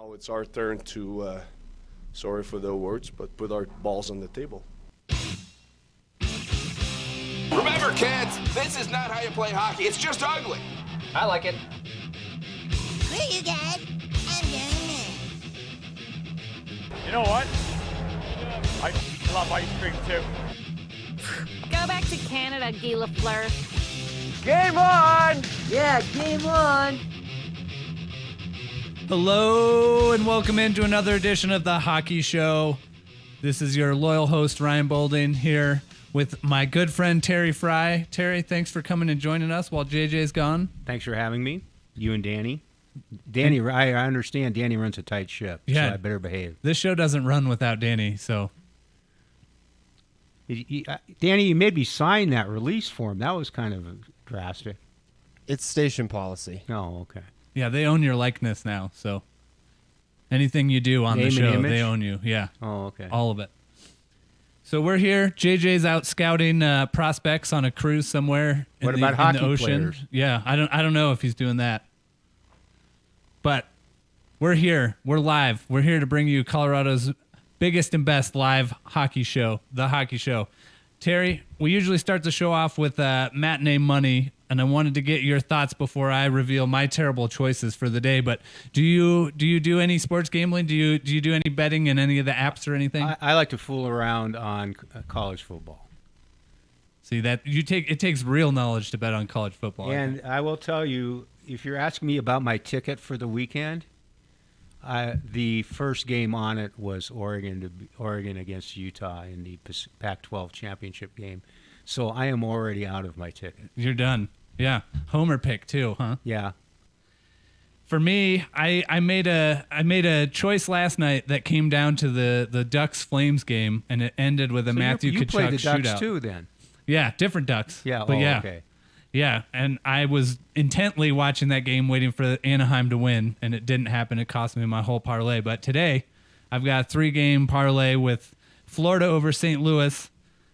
Now it's our turn to, sorry for the words, but put our balls on the table. Remember, kids, this is not how you play hockey. It's just ugly. I like it. Screw you guys. I'm doing this. You know what? I love ice cream too. Go back to Canada, Guy Lafleur. Game on! Yeah, game on. Hello and welcome into another edition of the Hockey Show. This is your loyal host Ryan Bolding here with my good friend Terry Frei. Terry, thanks for coming and joining us while JJ's gone. Thanks for having me, you and Danny. Danny, I understand Danny runs a tight ship, Yeah. so I better behave. This show doesn't run without Danny, so Danny, you made me sign that release form. That was kind of drastic. It's station policy. Oh, okay. yeah, they own your likeness now. So anything you do on Name the and show, image? they own you. Yeah, Oh, okay. all of it. So we're here. JJ's out scouting prospects on a cruise somewhere in, What the, about in hockey the ocean. players? Yeah, I don't know if he's doing that. But we're here. We're live. We're here to bring you Colorado's biggest and best live hockey show, the Hockey Show. Terry, we usually start the show off with matinee money, and I wanted to get your thoughts before I reveal my terrible choices for the day. But do you do any sports gambling? Do you do any betting in any of the apps or anything? I like to fool around on college football. See that it takes real knowledge to bet on college football. I And think. I will tell you, if you're asking me about my ticket for the weekend, the first game on it was Oregon against Utah in the Pac-12 championship game. So I am already out of my ticket. You're done. Yeah, homer pick too, huh? Yeah. For me, I made a choice last night that came down to the Ducks Flames game, and it ended with a So Matthew you Tkachuk played the Ducks shootout. too, then? Yeah, different Ducks. Yeah. but yeah. Okay. Yeah, and I was intently watching that game, waiting for Anaheim to win, and it didn't happen. It cost me my whole parlay. But today, I've got a 3-game parlay with Florida over St. Louis.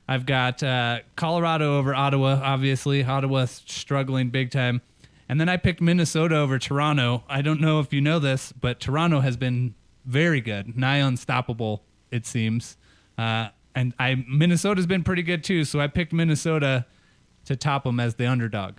I've got Colorado over Ottawa, obviously. Ottawa's struggling big time. And then I picked Minnesota over Toronto. I don't know if you know this, but Toronto has been very good, nigh unstoppable, it seems. And Minnesota's been pretty good too, so I picked Minnesota to top them as the underdog.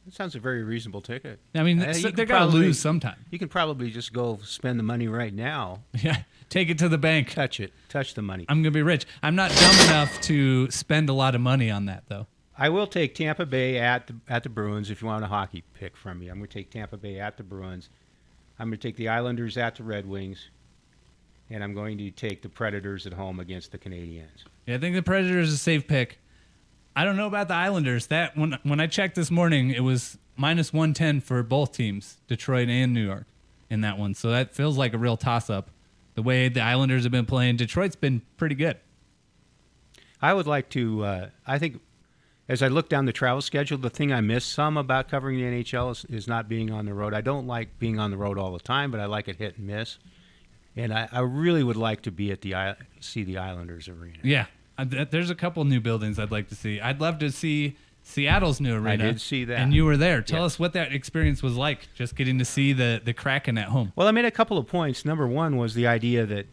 That sounds a very reasonable ticket. I mean, You they're could going to probably- lose sometime. You can probably just go spend the money right now. Yeah, take it to the bank. Touch it. Touch the money. I'm going to be rich. I'm not dumb enough to spend a lot of money on that, though. I will take Tampa Bay at the Bruins if you want a hockey pick from me. I'm going to take Tampa Bay at the Bruins. I'm going to take the Islanders at the Red Wings. And I'm going to take the Predators at home against the Canadiens. Yeah, I think the Predators is a safe pick. I don't know about the Islanders. That when I checked this morning, it was minus 110 for both teams, Detroit and New York, in that one. So that feels like a real toss-up. The way the Islanders have been playing, Detroit's been pretty good. I would like to, I think, as I look down the travel schedule, the thing I miss some about covering the NHL is not being on the road. I don't like being on the road all the time, but I like it hit and miss. And I really would like to be at see the Islanders arena. Yeah, there's a couple new buildings I'd like to see. I'd love to see Seattle's new arena. I did see that. And you were there. Tell Yeah. us what that experience was like, just getting to see the Kraken at home. Well, I made a couple of points. Number one was the idea that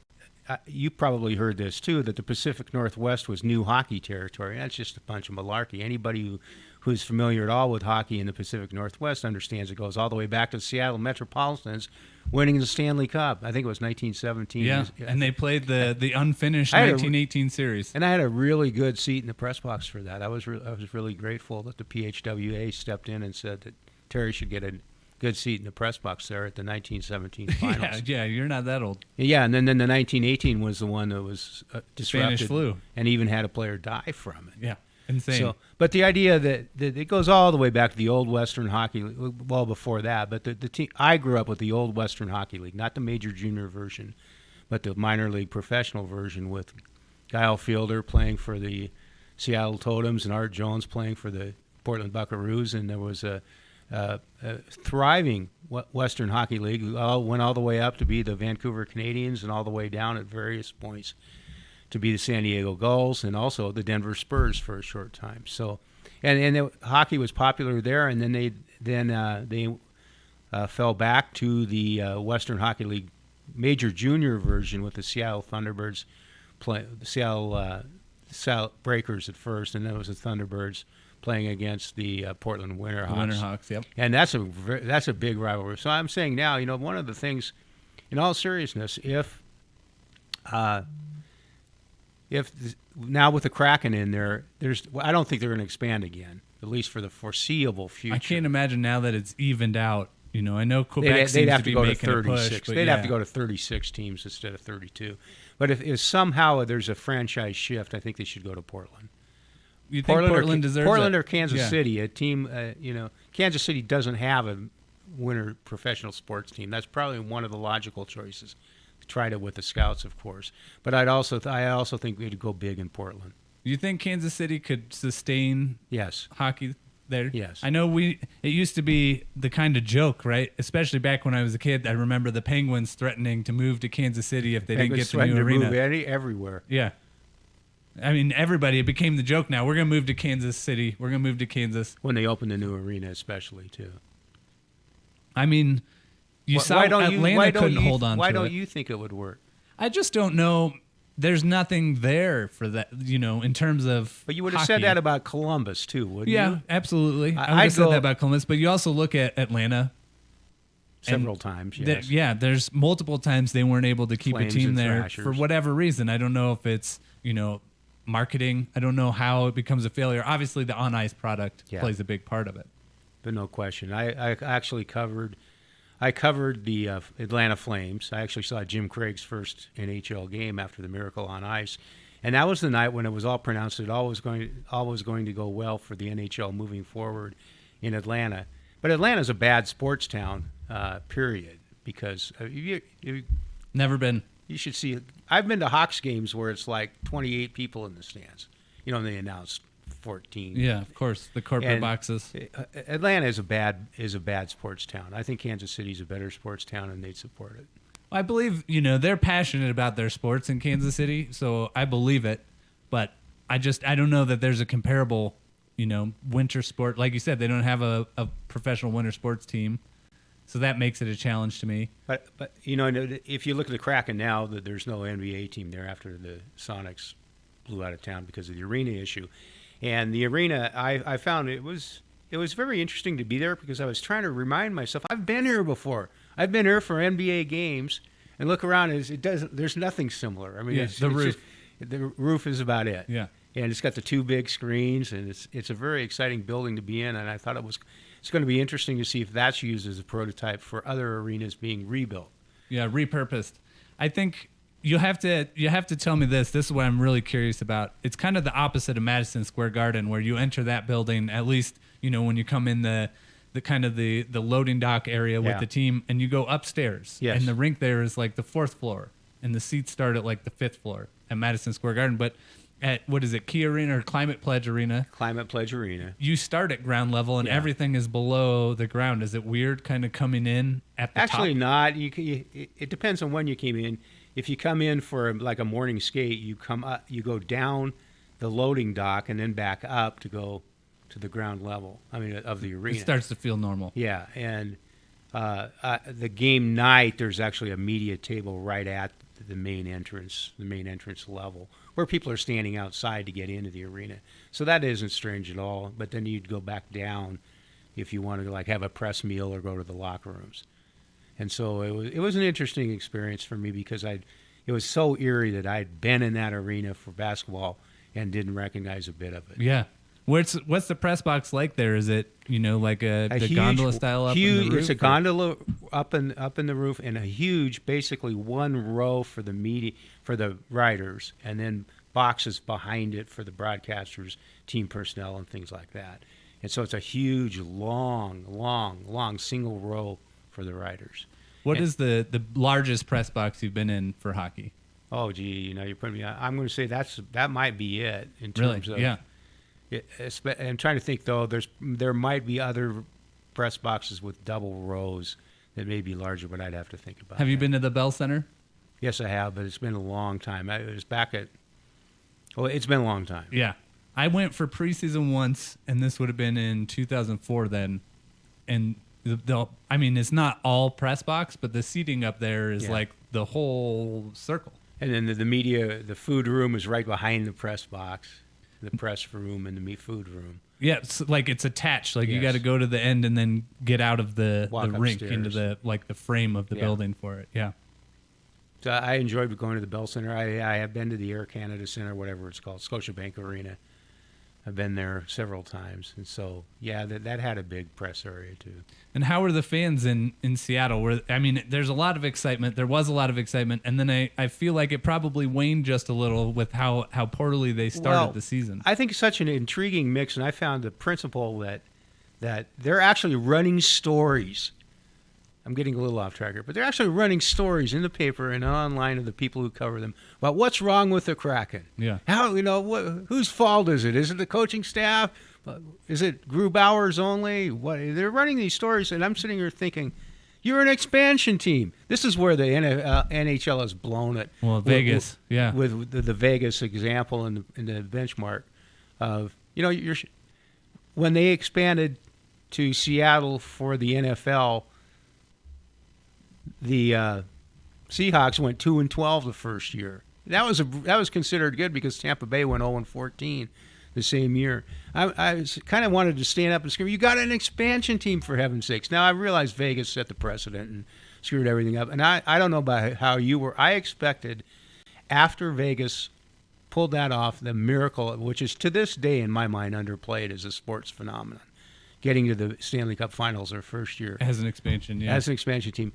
you probably heard this too, that the Pacific Northwest was new hockey territory. That's just a bunch of malarkey. Anybody who's familiar at all with hockey in the Pacific Northwest understands it goes all the way back to Seattle Metropolitans winning the Stanley Cup. I think it was 1917. Yeah, and they played the unfinished I had a- 1918 series. And I had a really good seat in the press box for that. I was really grateful that the PHWA stepped in and said that Terry should get a good seat in the press box there at the 1917 finals. Yeah, you're not that old. Yeah, and then the 1918 was the one that was disrupted. Spanish flu. And even had a player die from it. Yeah, insane. So, but the idea that it goes all the way back to the old Western Hockey League, well before that, but the team, I grew up with the old Western Hockey League, not the major junior version, but the minor league professional version with Guile Fielder playing for the Seattle Totems and Art Jones playing for the Portland Buckaroos, and there was a thriving Western Hockey League. Went all the way up to be the Vancouver Canadians and all the way down at various points to be the San Diego Gulls and also the Denver Spurs for a short time. So, and hockey was popular there, and then they fell back to the Western Hockey League major junior version with the Seattle Thunderbirds the Seattle Breakers at first, and then it was the Thunderbirds playing against the Portland Winterhawks. Winterhawks, yep. And that's a big rivalry. So I'm saying now, one of the things, in all seriousness, if now with the Kraken in there, I don't think they're going to expand again, at least for the foreseeable future. I can't imagine now that it's evened out. I know Quebec they'd seems have to to be go to making a 36. push. But They'd yeah. have to go to 36 teams instead of 32. But if somehow there's a franchise shift, I think they should go to Portland. You think Portland deserves Portland it? or Kansas Yeah. City, a team. Kansas City doesn't have a winter professional sports team. That's probably one of the logical choices. Tried it with the Scouts, of course, but I also think we'd go big in Portland. You think Kansas City could sustain Yes. hockey there? Yes. I know it used to be the kind of joke, right? Especially back when I was a kid. I remember the Penguins threatening to move to Kansas City if they didn't get the new arena. Everywhere. Yeah. I mean, everybody, it became the joke now. We're going to move to Kansas City. We're going to move to Kansas. When they open the new arena, especially, too. I mean, you saw Atlanta couldn't hold on to it. Why don't you think it would work? I just don't know. There's nothing there for that, in terms of But you would have hockey. said that about Columbus, too, wouldn't you? Yeah, absolutely. I would I'd have said go- that about Columbus, but you also look at Atlanta. Several times, yes. There's multiple times they weren't able to keep Flames a team and there Thrashers. for whatever reason. I don't know if it's, marketing. I don't know how it becomes a failure. Obviously, the on-ice product plays a big part of it. But no question. I actually covered the Atlanta Flames. I actually saw Jim Craig's first NHL game after the Miracle on Ice. And that was the night when it was all pronounced that all was going to go well for the NHL moving forward in Atlanta. But Atlanta's a bad sports town, period, because Never been. you should see. I've been to Hawks games where it's like 28 people in the stands. And they announced 14. Yeah, of course, the corporate And boxes. Atlanta is a bad sports town. I think Kansas City's a better sports town, and they'd support it. I believe, they're passionate about their sports in Kansas City, so I believe it. But I don't know that there's a comparable, winter sport. Like you said, they don't have a professional winter sports team, so that makes it a challenge to me. But if you look at the Kraken now, that there's no NBA team there after the Sonics blew out of town because of the arena issue. And the arena, I found it was very interesting to be there because I was trying to remind myself, I've been here before. I've been here for NBA games, and look around. There's nothing similar. I mean, Yeah, the roof. The roof is about it. Yeah. And it's got the two big screens, and it's a very exciting building to be in. And I thought it's going to be interesting to see if that's used as a prototype for other arenas being rebuilt. Yeah, repurposed. I think you have to tell me this. This is what I'm really curious about. It's kind of the opposite of Madison Square Garden, where you enter that building, at least, when you come in the kind of the loading dock area with the team, and you go upstairs. Yes. And the rink there is like the 4th floor, and the seats start at like the 5th floor at Madison Square Garden. But at, what is it, Key Arena or Climate Pledge Arena? Climate Pledge Arena. You start at ground level, and everything is below the ground. Is it weird kind of coming in at the Actually top? not. It depends on when you came in. If you come in for like a morning skate, you come up, you go down the loading dock and then back up to go to the ground level. I mean, of the arena. It starts to feel normal. Yeah, and the game night, there's actually a media table right at the main entrance level, where people are standing outside to get into the arena. So that isn't strange at all. But then you'd go back down if you wanted to like have a press meal or go to the locker rooms. And so it was an interesting experience for me because it was so eerie that I'd been in that arena for basketball and didn't recognize a bit of it. Yeah. What's the press box like there? Is it like the huge, gondola style up in the roof? It's a gondola up in the roof, and a huge, basically one row for the media, for the writers, and then boxes behind it for the broadcasters, team personnel, and things like that. And so it's a huge, long single row for the writers. What is the largest press box you've been in for hockey? Oh, gee, you're putting me. I'm going to say that might be it in terms of. Yeah. I'm trying to think though. There might be other press boxes with double rows that may be larger, but I'd have to think about. Have you that. been to the Bell Center? Yes, I have, but it's been a long time. It was back at. Oh, it's been a long time. Yeah. I went for preseason once, and this would have been in 2004 then, and I mean, it's not all press box, but the seating up there is Yeah. like the whole circle. And then the media, the food room is right behind the press box, the press room and the food room. Yeah, it's attached. Like you Yes. got to go to the end and then get out of the Walk rink upstairs. into the frame of the Yeah. building for it. Yeah. So I enjoyed going to the Bell Center. I have been to the Air Canada Center, whatever it's called, Scotiabank Arena. I've been there several times, and so yeah, that had a big press area too. And how were the fans in Seattle? I mean, there's a lot of excitement. There was a lot of excitement, and then I feel like it probably waned just a little with how poorly they started the season. I think it's such an intriguing mix, and I found the principle that they're actually running stories. I'm getting a little off track here, but they're actually running stories in the paper and online of the people who cover them about what's wrong with the Kraken. Yeah. How, whose fault is it? Is it the coaching staff? Is it Grubauer's only? What? They're running these stories, and I'm sitting here thinking, you're an expansion team. This is where the NHL has blown it. Well, Vegas, yeah. With the Vegas example and the benchmark of, when they expanded to Seattle for the NFL, the Seahawks went 2-12 the first year. That was considered good because Tampa Bay went 0-14 the same year. I kind of wanted to stand up and scream, "You got an expansion team, for heaven's sakes!" Now I realize Vegas set the precedent and screwed everything up, and I don't know about how you were. I expected after Vegas pulled that off, the miracle, which is to this day in my mind underplayed as a sports phenomenon, getting to the Stanley Cup Finals their first year As an expansion, yeah. as an expansion team.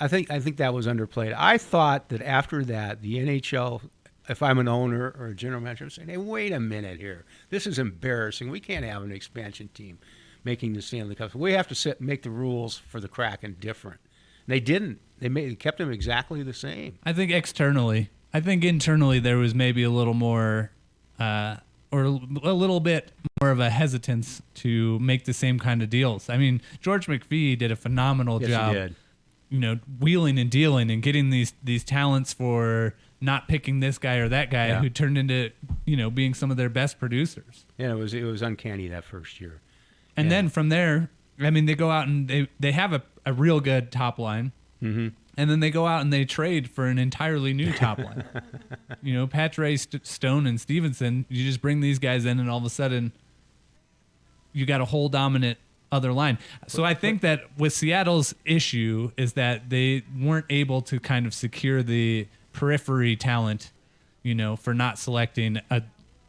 I think that was underplayed. I thought that after that, the NHL, if I'm an owner or a general manager, I'm saying, hey, wait a minute here. This is embarrassing. We can't have an expansion team making the Stanley Cup. We have to make the rules for the Kraken different. They didn't. They kept them exactly the same. I think internally there was maybe a little more, or a little bit more of a hesitance to make the same kind of deals. I mean, George McPhee did a phenomenal Yes, job. he did. Wheeling and dealing and getting these talents for not picking this guy or that guy Yeah. who turned into, being some of their best producers. Yeah, it was uncanny that first year. And Yeah. then from there, I mean, they go out and they have a real good top line. Mm-hmm. And then they go out and they trade for an entirely new top line. Patre, Stone, and Stevenson, you just bring these guys in and all of a sudden you got a whole dominant other line. So I think that with Seattle's issue is that they weren't able to kind of secure the periphery talent, for not selecting a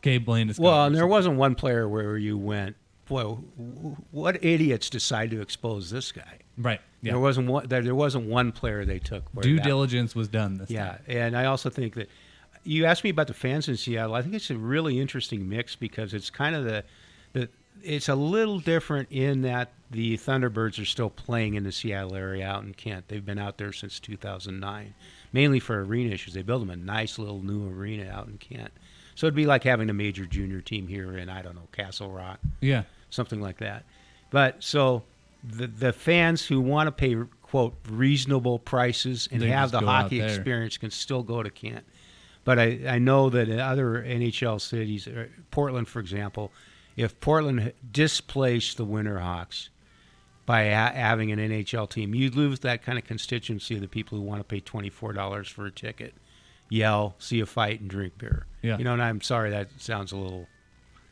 Gabe Landeskog. Well, and there wasn't one player where you went, boy, what idiots decide to expose this guy? Right. Yeah. There wasn't one player they took. Where Due diligence was done this Yeah, time. and I also think that you asked me about the fans in Seattle. I think it's a really interesting mix because it's kind of it's a little different in that the Thunderbirds are still playing in the Seattle area out in Kent. They've been out there since 2009, mainly for arena issues. They built them a nice little new arena out in Kent. So it'd be like having a major junior team here in, I don't know, Castle Rock, Yeah. something like that. But so the fans who want to pay, quote, reasonable prices and They have just the go out hockey there. experience can still go to Kent. But I know that in other NHL cities, Portland, for example, if Portland displaced the Winterhawks by having an NHL team, you'd lose that kind of constituency of the people who want to pay $24 for a ticket, yell, see a fight, and drink beer. Yeah. And I'm sorry that sounds a little.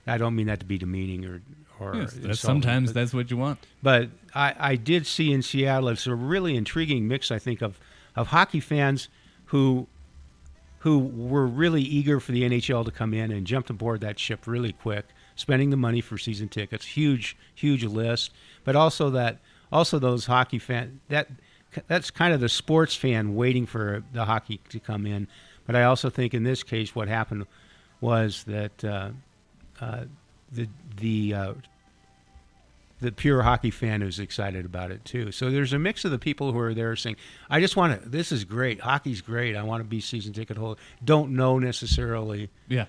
I don't mean that to be demeaning or Yes, insulting, sometimes but- that's what you want. but I did see in Seattle, it's a really intriguing mix, I think, of hockey fans who were really eager for the NHL to come in and jumped aboard that ship really quick, spending the money for season tickets, huge list, but also those hockey fans, that's kind of the sports fan waiting for the hockey to come in. But I also think in this case what happened was that the pure hockey fan who's excited about it too. So there's a mix of the people who are there saying, "I just want to. This is great. Hockey's great. I want to be season ticket holder." Don't know necessarily, Yeah.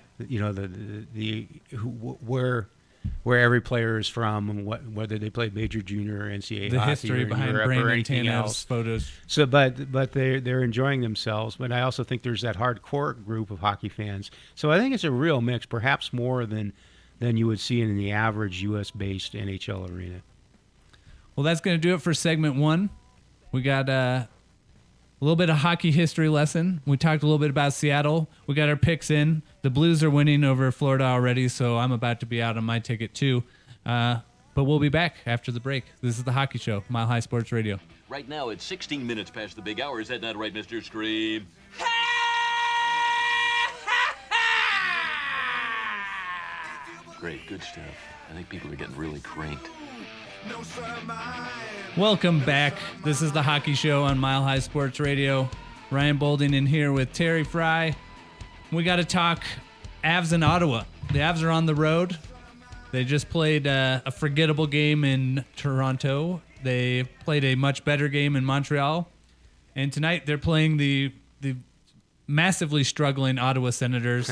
where every player is from and whether they played major, junior, or NCAA The hockey history or in behind Europe or Brandon anything Tanev's else. photos. So, but they're enjoying themselves. But I also think there's that hardcore group of hockey fans. So I think it's a real mix, perhaps more than you would see in the average U.S.-based NHL arena. Well, that's going to do it for segment 1. We got a little bit of hockey history lesson. We talked a little bit about Seattle. We got our picks in. The Blues are winning over Florida already, so I'm about to be out on my ticket too. But we'll be back after the break. This is The Hockey Show, Mile High Sports Radio. Right now, it's 16 minutes past the big hour. Is that not right, Mr. Scribe? Great, good stuff. I think people are getting really cranked. Welcome back. This is The Hockey Show on Mile High Sports Radio. Ryan Bolding in here with Terry Frei. We got to talk Avs in Ottawa. The Avs are on the road. They just played a forgettable game in Toronto. They played a much better game in Montreal. And tonight they're playing the massively struggling Ottawa Senators.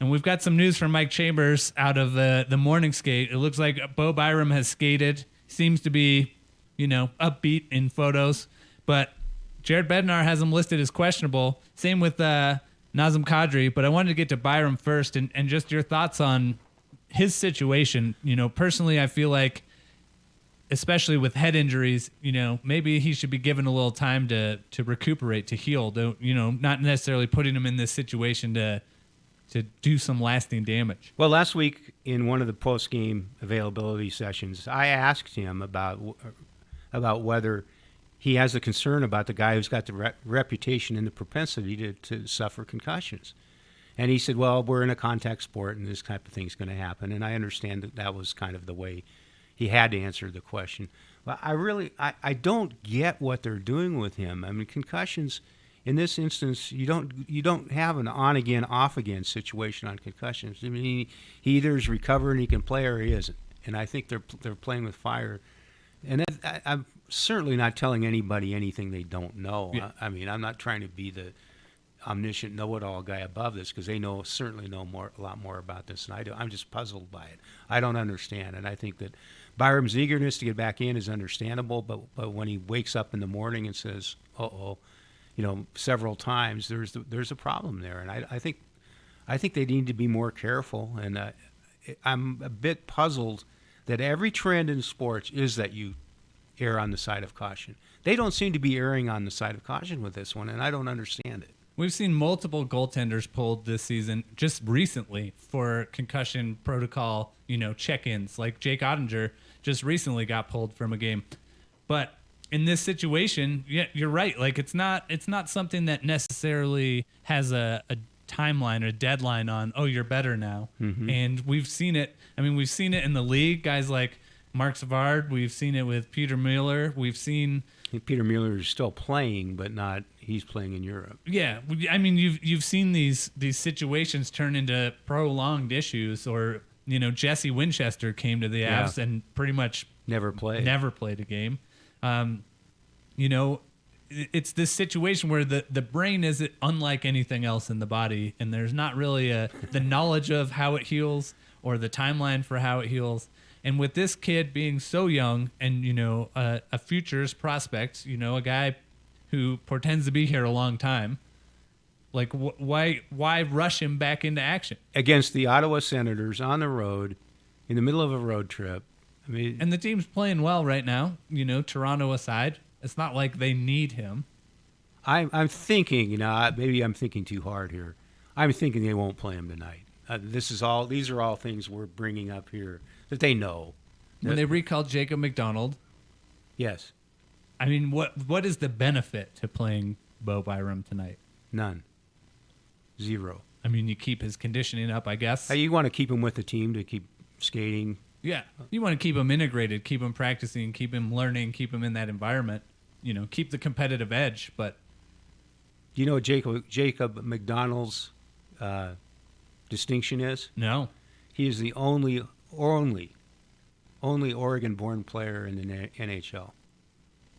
And we've got some news from Mike Chambers out of the morning skate. It looks like Bo Byram has skated. Seems to be, upbeat in photos. But Jared Bednar has him listed as questionable. Same with Nazem Kadri. But I wanted to get to Byram first and just your thoughts on his situation. Personally, I feel like, especially with head injuries, maybe he should be given a little time to recuperate, to heal. Not necessarily putting him in this situation to do some lasting damage. Well, last week in one of the post-game availability sessions, I asked him about whether he has a concern about the guy who's got the reputation and the propensity to suffer concussions. And he said, well, we're in a contact sport and this type of thing's going to happen. And I understand that was kind of the way he had to answer the question. But I don't get what they're doing with him. I mean, concussions, in this instance, you don't have an on-again, off-again situation on concussions. I mean, he either is recovered and he can play or he isn't. And I think they're playing with fire. And I'm certainly not telling anybody anything they don't know. Yeah. I mean, I'm not trying to be the omniscient know-it-all guy above this because they certainly know a lot more about this than I do. I'm just puzzled by it. I don't understand. And I think that Byram's eagerness to get back in is understandable, but when he wakes up in the morning and says, uh-oh, several times, there's a problem there, and I think they need to be more careful. And I'm a bit puzzled that every trend in sports is that you err on the side of caution. They don't seem to be erring on the side of caution with this one, and I don't understand it. We've seen multiple goaltenders pulled this season, just recently, for concussion protocol, check-ins. Like Jake Ottinger just recently got pulled from a game, but in this situation, yeah, you're right. Like it's not something that necessarily has a timeline or a deadline on, oh, you're better now. Mm-hmm. And we've seen it. I mean, we've seen it in the league. Guys like Mark Savard. We've seen it with Peter Mueller. We've seen Peter Mueller is still playing, but not. He's playing in Europe. Yeah, I mean, you've seen these situations turn into prolonged issues. Or Jesse Winchester came to the Avs and pretty much never played a game. It's this situation where the brain is unlike anything else in the body, and there's not really the knowledge of how it heals or the timeline for how it heals. And with this kid being so young and, a futures prospect, a guy who portends to be here a long time, like why rush him back into action? Against the Ottawa Senators on the road in the middle of a road trip. I mean, and the team's playing well right now, Toronto aside. It's not like they need him. I'm thinking, maybe I'm thinking too hard here. I'm thinking they won't play him tonight. These are all things we're bringing up here that they know. When they recalled Jacob McDonald. Yes. I mean, what is the benefit to playing Bo Byram tonight? None. Zero. I mean, you keep his conditioning up, I guess. You want to keep him with the team to keep skating. Yeah, you want to keep him integrated, keep him practicing, keep him learning, keep him in that environment. Keep the competitive edge. But do you know what Jacob McDonald's distinction is? No. He is the only Oregon-born player in the NHL.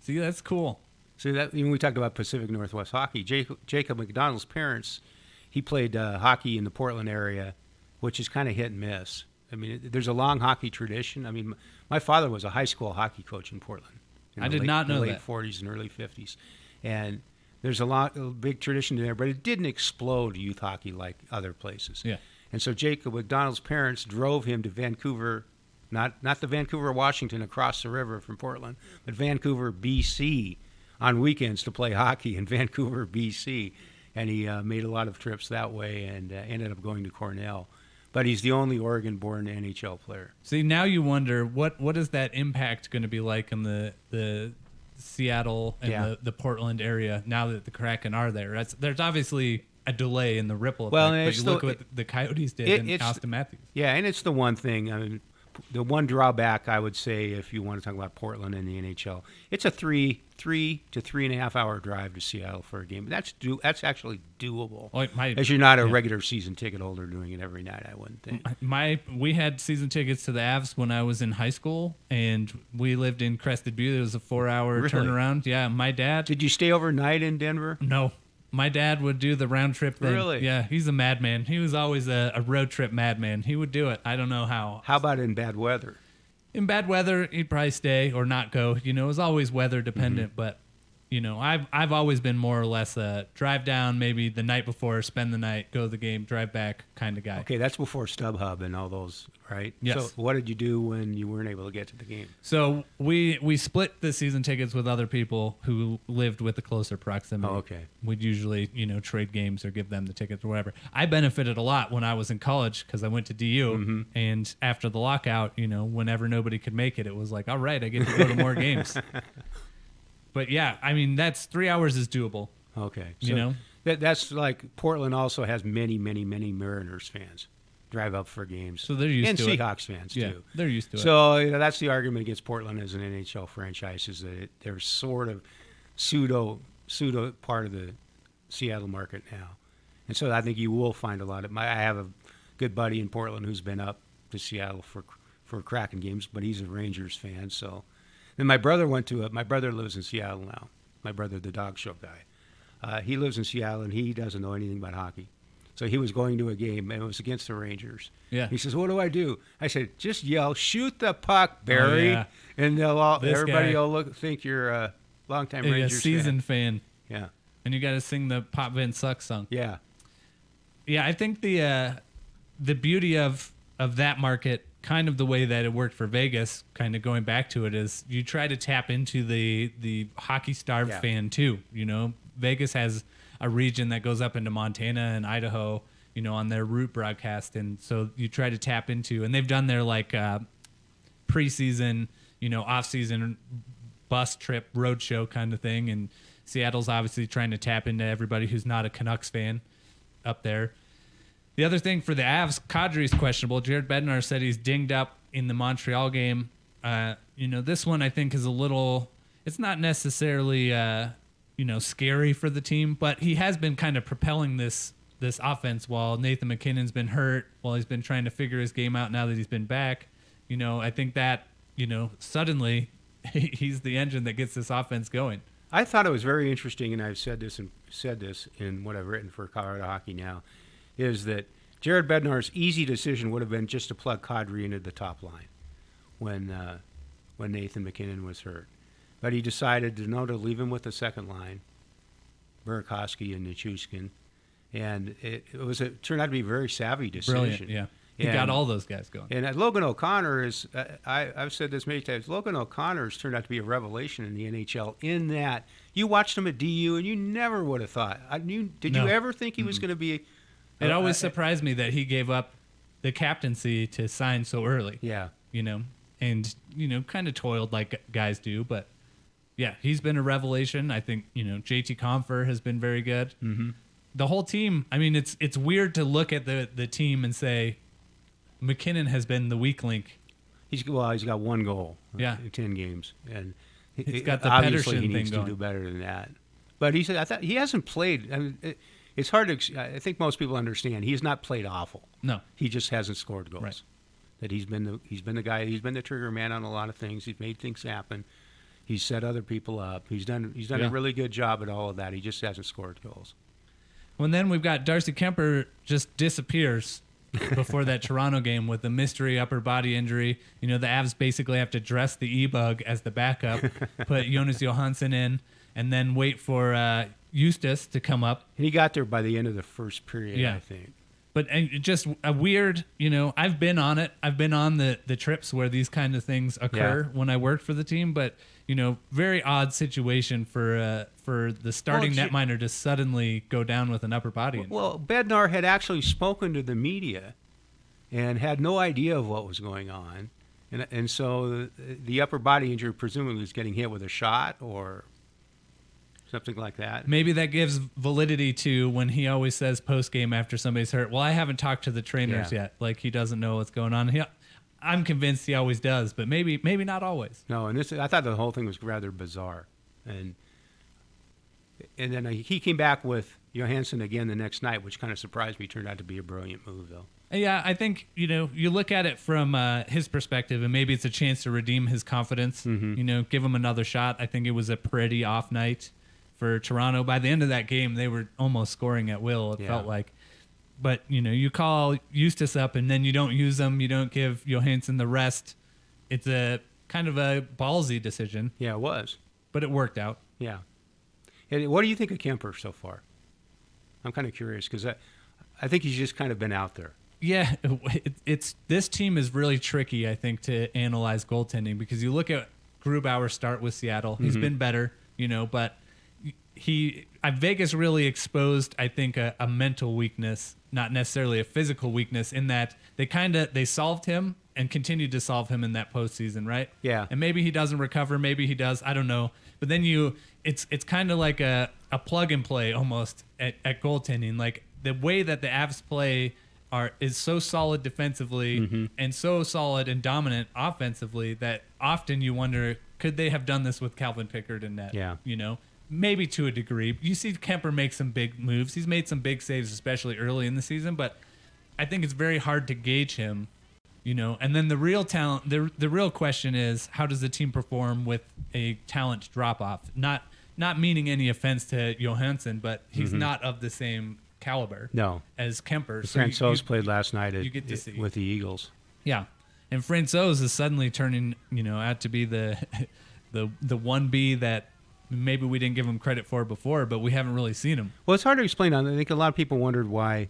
See, that's cool. See that when we talked about Pacific Northwest hockey, Jacob McDonald's parents, he played hockey in the Portland area, which is kind of hit and miss. I mean, there's a long hockey tradition. I mean, my father was a high school hockey coach in Portland. I did not know that. In the late 40s and early 50s. And there's a big tradition there, but it didn't explode youth hockey like other places. Yeah. And so Jacob McDonald's parents drove him to Vancouver not the Vancouver, Washington across the river from Portland, but Vancouver, BC, on weekends to play hockey in Vancouver, BC. And he made a lot of trips that way and ended up going to Cornell. But he's the only Oregon-born NHL player. See, now you wonder what is that impact going to be like in the Seattle and the Portland area now that the Kraken are there. There's obviously a delay in the ripple effect, Well, but you look at what the Coyotes did and Austin Matthews. Yeah, and it's the one thing. I mean, the one drawback I would say, if you want to talk about Portland and the NHL, it's a 3 to 3.5 hour drive to Seattle for a game. That's actually doable. As you're not a regular season ticket holder doing it every night, I wouldn't think. We had season tickets to the Avs when I was in high school, and we lived in Crested Butte. It was a 4-hour turnaround. Yeah, my dad. Did you stay overnight in Denver? No. My dad would do the round trip thing. Really? Yeah, he's a madman. He was always a road trip madman. He would do it. I don't know how. How about in bad weather? In bad weather, he'd probably stay or not go. You know, it was always weather dependent. But, you know, I've always been more or less a drive down maybe the night before, spend the night, go to the game, drive back kind of guy. Okay, that's before StubHub and all those, right? Yes. So what did you do when you weren't able to get to the game? So we split the season tickets with other people who lived with a closer proximity. Oh, okay. We'd usually, you know, trade games or give them the tickets or whatever. I benefited a lot when I was in college because I went to DU, and after the lockout, you know, whenever nobody could make it, it was like, all right, I get to go to more games. But yeah, I mean, that's 3 hours is doable. Okay. You know? That's like Portland also has many, many, many Mariners fans drive up for games. So they're used to it. And Seahawks fans, too. They're used to it. So, you know, that's the argument against Portland as an NHL franchise, is that they're sort of pseudo part of the Seattle market now. And so I think you will find a lot of... I have a good buddy in Portland who's been up to Seattle for Kraken games, but he's a Rangers fan, so... Then my brother went to it. My brother lives in Seattle now. My brother, the dog show guy. He lives in Seattle, and he doesn't know anything about hockey. So he was going to a game, and it was against the Rangers. Yeah. He says, "What do I do?" I said, "Just yell, shoot the puck, Barry." Oh, yeah. And everybody will think you're a longtime Rangers a seasoned fan. Yeah. And you got to sing the Pop Vin Sucks song. Yeah. Yeah, I think the beauty of that market, kind of the way that it worked for Vegas, kind of going back to it, is you try to tap into the hockey starved fan too. You know, Vegas has a region that goes up into Montana and Idaho, you know, on their route broadcast, and so you try to tap into, and they've done their like preseason, you know, off-season bus trip road show kind of thing, and Seattle's obviously trying to tap into everybody who's not a Canucks fan up there. The other thing for the Avs, Kadri's questionable. Jared Bednar said he's dinged up in the Montreal game. You know, this one I think is a little, it's not necessarily, you know, scary for the team, but he has been kind of propelling this offense while Nathan McKinnon's been hurt, while he's been trying to figure his game out now that he's been back. You know, I think that, you know, suddenly he's the engine that gets this offense going. I thought it was very interesting, and I've said this in what I've written for Colorado Hockey Now, is that Jared Bednar's easy decision would have been just to plug Kadri into the top line when Nathan McKinnon was hurt. But he decided to leave him with the second line, Burakovsky and Nichushkin, and it turned out to be a very savvy decision. Brilliant, yeah. He got all those guys going. And Logan O'Connor is, I've said this many times, Logan O'Connor has turned out to be a revelation in the NHL in that you watched him at DU and you never would have thought. Did you ever think he was going to be... It always surprised me that he gave up the captaincy to sign so early. Yeah. You know, and, you know, kind of toiled like guys do. But, yeah, he's been a revelation. I think, you know, JT Compher has been very good. Mm-hmm. The whole team, I mean, it's weird to look at the team and say McKinnon has been the weak link. He's got one goal in 10 games. And he's got the obviously Pedersen he needs thing to going. do better than that. But I thought he hasn't played. I mean, it's hard to. I think most people understand he's not played awful. No, he just hasn't scored goals. Right. That he's been the guy. He's been the trigger man on a lot of things. He's made things happen. He's set other people up. He's done a really good job at all of that. He just hasn't scored goals. Well, and then we've got Darcy Kemper just disappears before that Toronto game with a mystery upper body injury. You know, the Avs basically have to dress the E-Bug as the backup, put Jonas Johansson in, and then wait for Eustace to come up. And he got there by the end of the first period, yeah. I think. But just a weird, I've been on it. I've been on the trips where these kind of things occur when I worked for the team. But, very odd situation for the starting netminder to suddenly go down with an upper body injury. Well, Bednar had actually spoken to the media and had no idea of what was going on. And so the upper body injury presumably was getting hit with a shot or something like that. Maybe that gives validity to when he always says post-game after somebody's hurt, well, I haven't talked to the trainers yet. Like, he doesn't know what's going on. I'm convinced he always does, but maybe not always. No, and I thought the whole thing was rather bizarre. And then he came back with Johansson again the next night, which kind of surprised me. Turned out to be a brilliant move, though. Yeah, I think, you look at it from his perspective, and maybe it's a chance to redeem his confidence, give him another shot. I think it was a pretty off night for Toronto. By the end of that game, they were almost scoring at will, it felt like. But, you call Eustace up, and then you don't use him. You don't give Johansson the rest. It's a kind of a ballsy decision. Yeah, it was. But it worked out. Yeah. And what do you think of Kemper so far? I'm kind of curious because I think he's just kind of been out there. Yeah, it's this team is really tricky, I think, to analyze goaltending because you look at Grubauer's start with Seattle. He's been better, but Vegas really exposed, I think, a mental weakness, not necessarily a physical weakness, in that they solved him and continued to solve him in that postseason, right? Yeah. And maybe he doesn't recover, maybe he does, I don't know. But then it's kind of like a plug and play almost at goaltending. Like the way that the Avs play is so solid defensively and so solid and dominant offensively that often you wonder, could they have done this with Calvin Pickard in net? Yeah. Maybe to a degree. You see Kemper make some big moves. He's made some big saves, especially early in the season, but I think it's very hard to gauge him, And then the real talent, the real question is, how does the team perform with a talent drop-off? Not meaning any offense to Johansson, but he's not of the same caliber as Kemper. Francouz played last night with the Eagles. Yeah. And Francouz is suddenly turning, out to be the 1B that maybe we didn't give him credit for before, but we haven't really seen him. Well, it's hard to explain. I think a lot of people wondered why.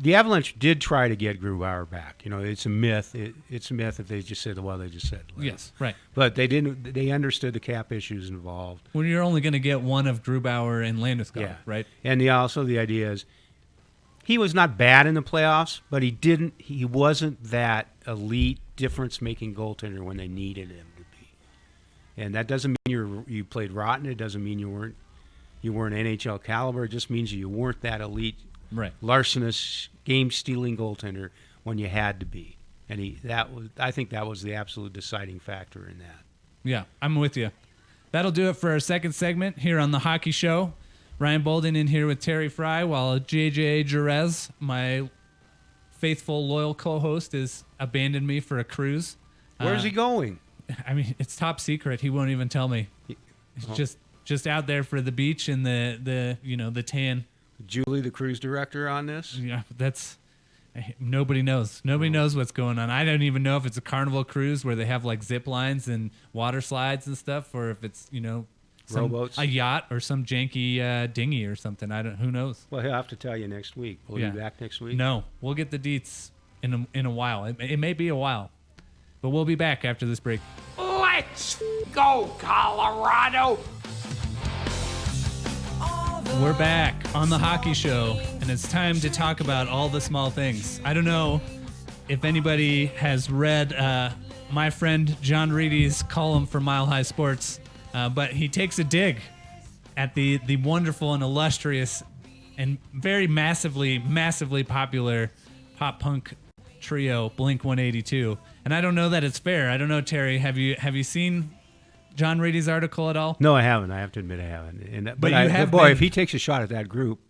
The Avalanche did try to get Grubauer back. It's a myth. It's a myth if they just said, well, they just said. Yes, right. But they didn't. They understood the cap issues involved. When you're only going to get one of Grubauer and Landeskog, right? And also the idea is he was not bad in the playoffs, but he wasn't that elite difference-making goaltender when they needed him to be. And that doesn't mean you played rotten. It doesn't mean you weren't NHL caliber. It just means you weren't that elite. Right. Larcenous, game-stealing goaltender when you had to be. And I think that was the absolute deciding factor in that. Yeah, I'm with you. That'll do it for our second segment here on The Hockey Show. Ryan Bolden in here with Terry Frei, while JJ Jerez, my faithful, loyal co-host, has abandoned me for a cruise. Where's he going? I mean, it's top secret. He won't even tell me. He's just out there for the beach and the tan. Julie, the cruise director, on this? Yeah, nobody knows. Nobody knows what's going on. I don't even know if it's a Carnival cruise where they have like zip lines and water slides and stuff, or if it's rowboats, a yacht, or some janky dinghy or something. Who knows? Well, he'll have to tell you next week. Will you be back next week? No, we'll get the deets in a while. It may be a while, but we'll be back after this break. Let's go, Colorado! We're back on The Hockey Show, and it's time to talk about all the small things. I don't know if anybody has read my friend John Reedy's column for Mile High Sports, but he takes a dig at the wonderful and illustrious and very massively popular pop punk trio Blink-182. And I don't know that it's fair. I don't know, Terry, have you seen John Reedy's article at all? No, I haven't. I have to admit I haven't. But if he takes a shot at that group,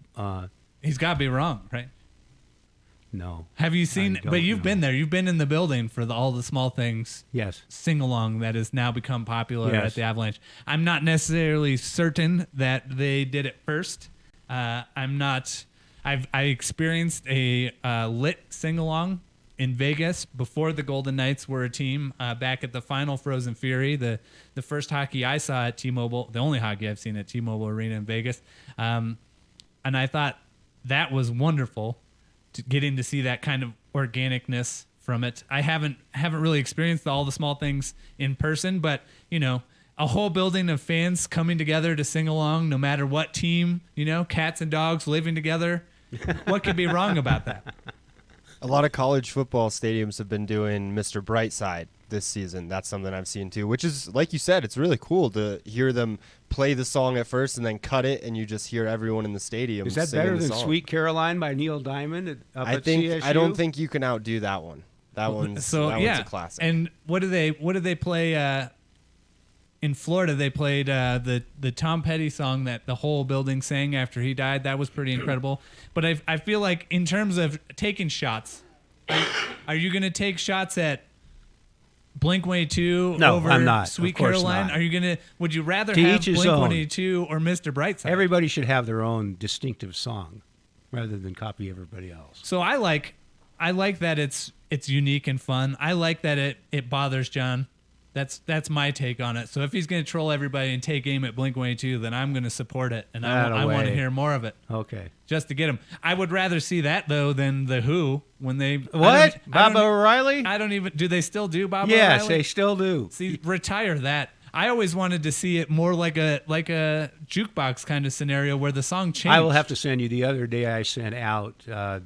he's got to be wrong, right? No. Have you seen? But you've been there. You've been in the building for all the small things. Yes. Sing along that has now become popular at the Avalanche. I'm not necessarily certain that they did it first. I'm not. I experienced a lit sing along in Vegas before the Golden Knights were a team, back at the final Frozen Fury, the first hockey I saw at T-Mobile, the only hockey I've seen at T-Mobile Arena in Vegas. And I thought that was wonderful getting to see that kind of organicness from it. I haven't really experienced all the small things in person, but a whole building of fans coming together to sing along, no matter what team, cats and dogs living together. What could be wrong about that? A lot of college football stadiums have been doing Mr. Brightside this season. That's something I've seen too, which is, like you said, it's really cool to hear them play the song at first and then cut it, and you just hear everyone in the stadium. Is that singing better the than song. Sweet Caroline by Neil Diamond? I don't think you can outdo that one. That one's a classic. And what do they play? In Florida, they played the Tom Petty song that the whole building sang after he died. That was pretty incredible. But I feel like in terms of taking shots, are you going to take shots at Blink-182 No, over I'm not. Sweet Of course Caroline? not. Would you rather To have each his own. Blink-182 or Mr. Brightside? Everybody should have their own distinctive song rather than copy everybody else. So I like that it's unique and fun. I like that it bothers John. That's my take on it. So if he's going to troll everybody and take aim at Blink-182, then I'm going to support it, and I want to hear more of it. Okay. Just to get him. I would rather see that though than the Who when they What? Baba O'Reilly? I don't even. Do they still do Baba Yes, O'Reilly? they still do. See, retire that. I always wanted to see it more like a jukebox kind of scenario where the song changed. I will have to send you. The other day I sent out a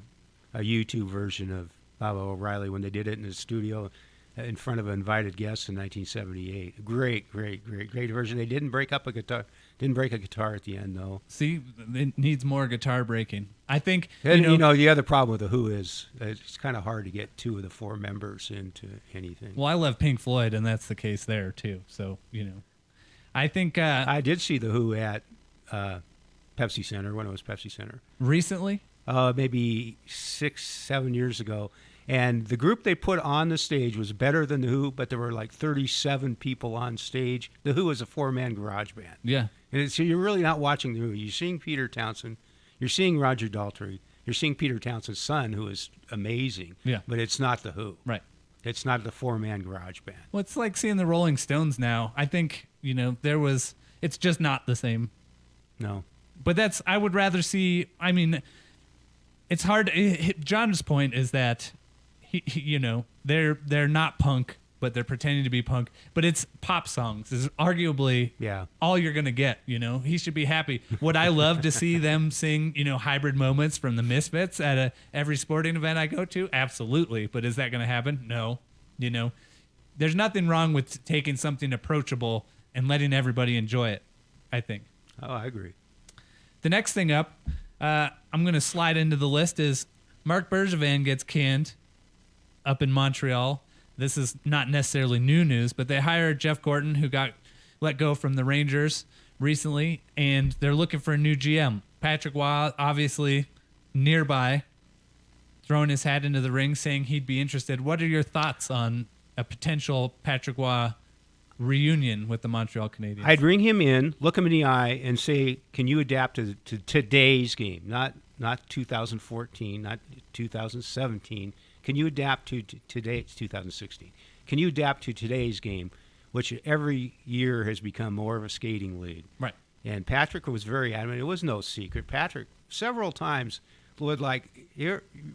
YouTube version of Baba O'Reilly when they did it in the studio in front of invited guests in 1978. Great version. They didn't break up a guitar. Didn't break a guitar at the end though. See, it needs more guitar breaking. I think. And the other problem with the Who is it's kind of hard to get two of the four members into anything. Well, I love Pink Floyd, and that's the case there too. So I think I did see the Who at Pepsi Center when it was Pepsi Center recently. Maybe 6-7 years ago. And the group they put on the stage was better than the Who, but there were like 37 people on stage. The Who is a four-man garage band. Yeah. And so you're really not watching the Who. You're seeing Peter Townsend. You're seeing Roger Daltrey. You're seeing Peter Townsend's son, who is amazing. Yeah. But it's not the Who. Right. It's not the four-man garage band. Well, it's like seeing the Rolling Stones now. I think, it's just not the same. No. But I would rather see, it's hard. John's point is that, they're not punk, but they're pretending to be punk. But it's pop songs is arguably all you're going to get, He should be happy. Would I love to see them sing, Hybrid Moments from the Misfits at every sporting event I go to? Absolutely. But is that going to happen? No. There's nothing wrong with taking something approachable and letting everybody enjoy it, I think. Oh, I agree. The next thing up, I'm going to slide into the list is Mark Bergevin gets canned up in Montreal. This is not necessarily new news, but they hired Jeff Gorton, who got let go from the Rangers recently, and they're looking for a new GM. Patrick Waugh, obviously nearby, throwing his hat into the ring, saying he'd be interested. What are your thoughts on a potential Patrick Waugh reunion with the Montreal Canadiens? I'd ring him in, look him in the eye, and say, can you adapt to today's game? Not 2014, not 2017. Can you adapt to today? It's 2016. Can you adapt to today's game, which every year has become more of a skating league? Right. And Patrick was very adamant. It was no secret. Patrick several times would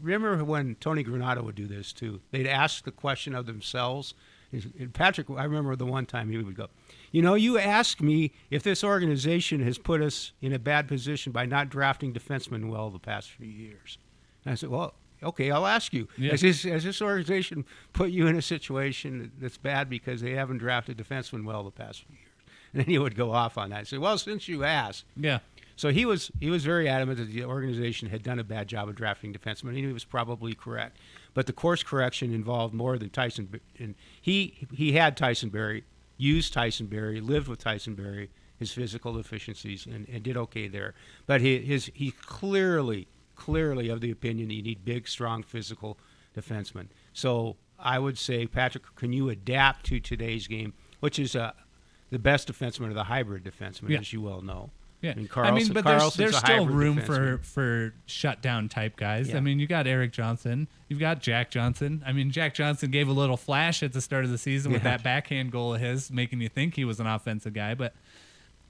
remember when Tony Granato would do this too. They'd ask the question of themselves. And Patrick, I remember the one time he would go, you ask me if this organization has put us in a bad position by not drafting defensemen well the past few years. And I said, well, okay, I'll ask you. Yeah. Has this organization put you in a situation that's bad because they haven't drafted defensemen well the past few years? And then he would go off on that and say, well, since you asked. Yeah. So he was very adamant that the organization had done a bad job of drafting defensemen, and he was probably correct. But the course correction involved more than Tyson. And he had Tyson Barrie, used Tyson Barrie, lived with Tyson Barrie, his physical deficiencies, and did okay there. But he clearly of the opinion that you need big, strong, physical defensemen. So I would say, Patrick, can you adapt to today's game, which is the best defenseman or the hybrid defenseman, as you well know. Yeah, Carlson's there's still room defenseman. for shutdown type guys. Yeah. You got Eric Johnson, you've got Jack Johnson. Jack Johnson gave a little flash at the start of the season with that backhand goal of his, making you think he was an offensive guy. But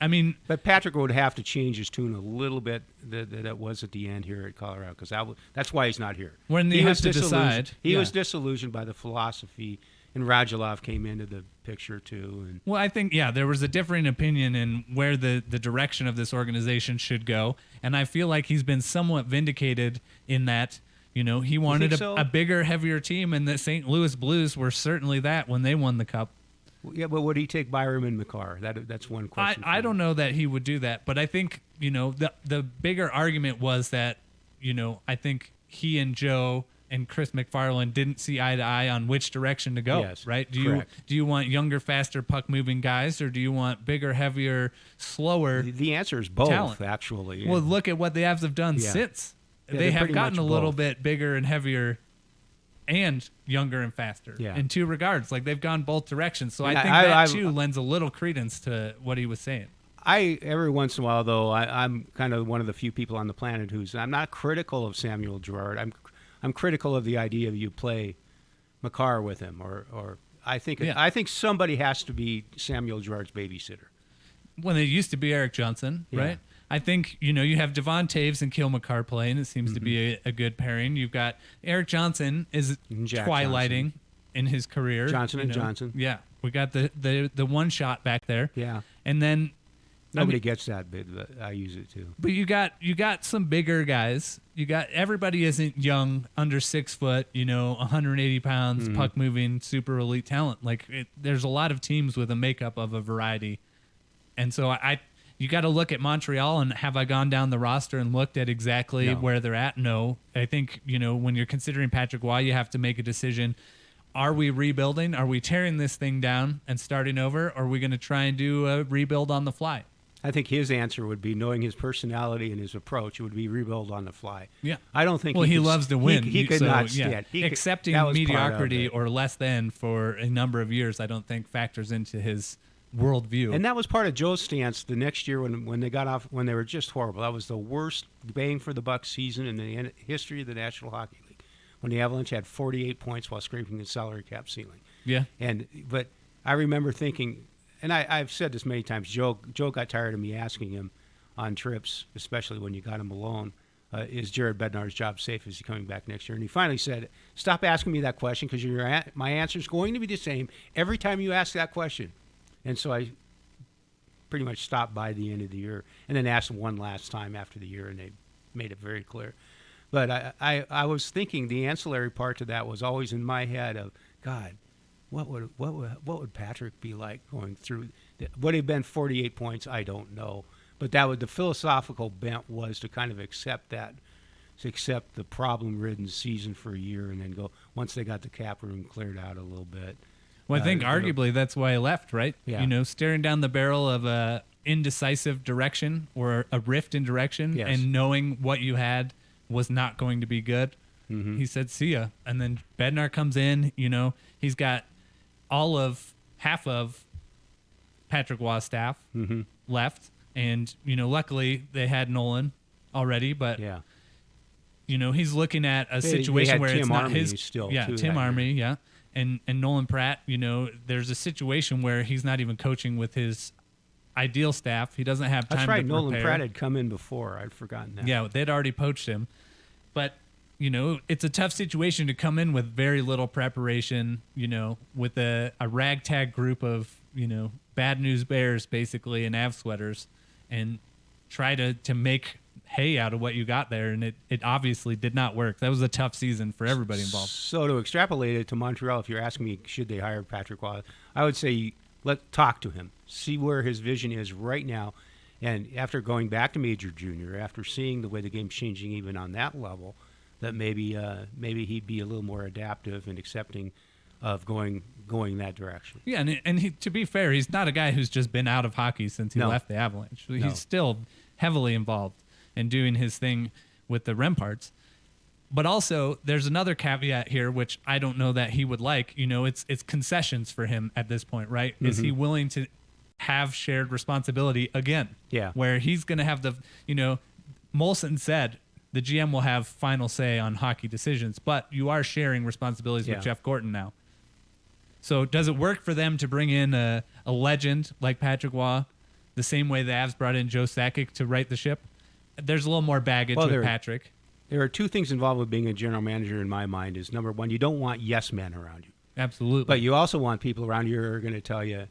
I mean, But Patrick would have to change his tune a little bit that was at the end here at Colorado, because that's why he's not here. When he has to decide, He was yeah. disillusioned by the philosophy, and Radulov came into the picture too. And well, I think, yeah, there was a differing opinion in where the direction of this organization should go. And I feel like he's been somewhat vindicated in that, he wanted a bigger, heavier team, and the St. Louis Blues were certainly that when they won the Cup. yeah, but would he take Byram and McCarr? That's one question. I don't know that he would do that, but I think the bigger argument was that I think he and Joe and Chris McFarland didn't see eye to eye on which direction to go. Yes, right? correct. Do you want younger, faster, puck moving guys, or do you want bigger, heavier, slower? The answer is both, talent? actually. Well, look at what the Avs have done Yeah. since. Yeah, They they're have pretty gotten a much little both. bit bigger and heavier and younger and faster Yeah. in two regards. Like, they've gone both directions. So And I think I- that I've- too lends a little credence to what he was saying. Every once in a while, though, I'm kind of one of the few people on the planet I'm not critical of Samuel Girard. I'm critical of the idea of you play McCarr with him, or I think somebody has to be Samuel Girard's babysitter. When it used to be Eric Johnson, Yeah. right? I think, you have Devon Taves and Kyle McCarr play, and it seems to be a good pairing. You've got Eric Johnson is Jack twilighting in his career. Johnson and Johnson. Yeah. We got the one shot back there. Yeah. And then Nobody gets that bit, but I use it too. But you got some bigger guys. Everybody isn't young, under 6 foot, 180 pounds, puck moving, super elite talent. There's a lot of teams with a makeup of a variety, and so you got to look at Montreal and have I gone down the roster and looked at exactly where they're at? No, I think when you're considering Patrick Roy, you have to make a decision. Are we rebuilding? Are we tearing this thing down and starting over? Or are we going to try and do a rebuild on the fly? I think his answer would be, knowing his personality and his approach, it would be rebuild on the fly. Yeah. I don't think Well, he could- loves to win. He could so, not yeah. stand. He could- Accepting that was part of mediocrity it. or less than for a number of years, I don't think factors into his worldview. And that was part of Joe's stance the next year when they got off, when they were just horrible. That was the worst bang for the buck season in the history of the National Hockey League, when the Avalanche had 48 points while scraping the salary cap ceiling. Yeah. But I remember thinking, and I've said this many times, Joe got tired of me asking him on trips, especially when you got him alone, is Jared Bednar's job safe? Is he coming back next year? And he finally said, stop asking me that question, because my answer is going to be the same every time you ask that question. And so I pretty much stopped by the end of the year and then asked him one last time after the year, and they made it very clear. But I was thinking the ancillary part to that was always in my head of, God, what would Patrick be like going through? Would it have been 48 points? I don't know. But the philosophical bent was to kind of accept that, to accept the problem-ridden season for a year, and then go, once they got the cap room cleared out a little bit. Well, I think arguably that's why he left, right? Yeah. Staring down the barrel of a indecisive direction or a rift in direction, Yes. and knowing what you had was not going to be good. Mm-hmm. He said, see ya. And then Bednar comes in, he's got half of Patrick Waugh's staff left. And, luckily they had Nolan already, but, Yeah. He's looking at a They situation had where Tim it's not Army his. still, yeah, too, Tim that Army, year. yeah. And Nolan Pratt, there's a situation where he's not even coaching with his ideal staff. He doesn't have time That's right. to Nolan prepare. Pratt had come in before. I'd forgotten that. Yeah, they'd already poached him. But, it's a tough situation to come in with very little preparation, with a ragtag group of, bad news bears, basically, and Av sweaters, and try to make hay out of what you got there. And it obviously did not work. That was a tough season for everybody involved. So to extrapolate it to Montreal, if you're asking me, should they hire Patrick Roy, I would say talk to him, see where his vision is right now. And after going back to Major Junior, after seeing the way the game's changing even on that level, that maybe he'd be a little more adaptive and accepting of going that direction. Yeah, and he, to be fair, he's not a guy who's just been out of hockey since he No. left the Avalanche. No. He's still heavily involved in doing his thing with the Remparts. But also, there's another caveat here, which I don't know that he would like. It's concessions for him at this point, right? Is he willing to have shared responsibility again? Yeah. Where he's going to have Molson said the GM will have final say on hockey decisions, but you are sharing responsibilities Yeah. with Jeff Gorton now. So does it work for them to bring in a legend like Patrick Roy the same way the Avs brought in Joe Sakic to right the ship. There's a little more baggage with Patrick. There are two things involved with being a general manager in my mind. Is number one, you don't want yes men around you. Absolutely. But you also want people around you who are going to tell you,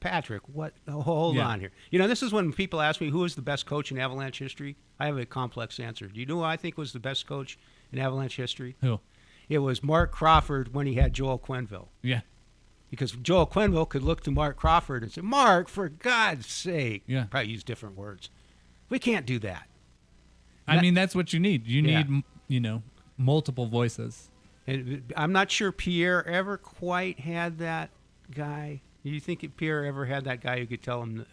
Patrick, what? Oh, hold on here. You know, this is when people ask me who is the best coach in Avalanche history. I have a complex answer. Do you know who I think was the best coach in Avalanche history? Who? It was Mark Crawford when he had Joel Quenneville. Yeah. Because Joel Quenneville could look to Mark Crawford and say, Mark, for God's sake. Yeah. Probably use different words. We can't do that. I mean, that's what you need. You need, multiple voices. And I'm not sure Pierre ever quite had that guy. Do you think Pierre ever had that guy who could tell him,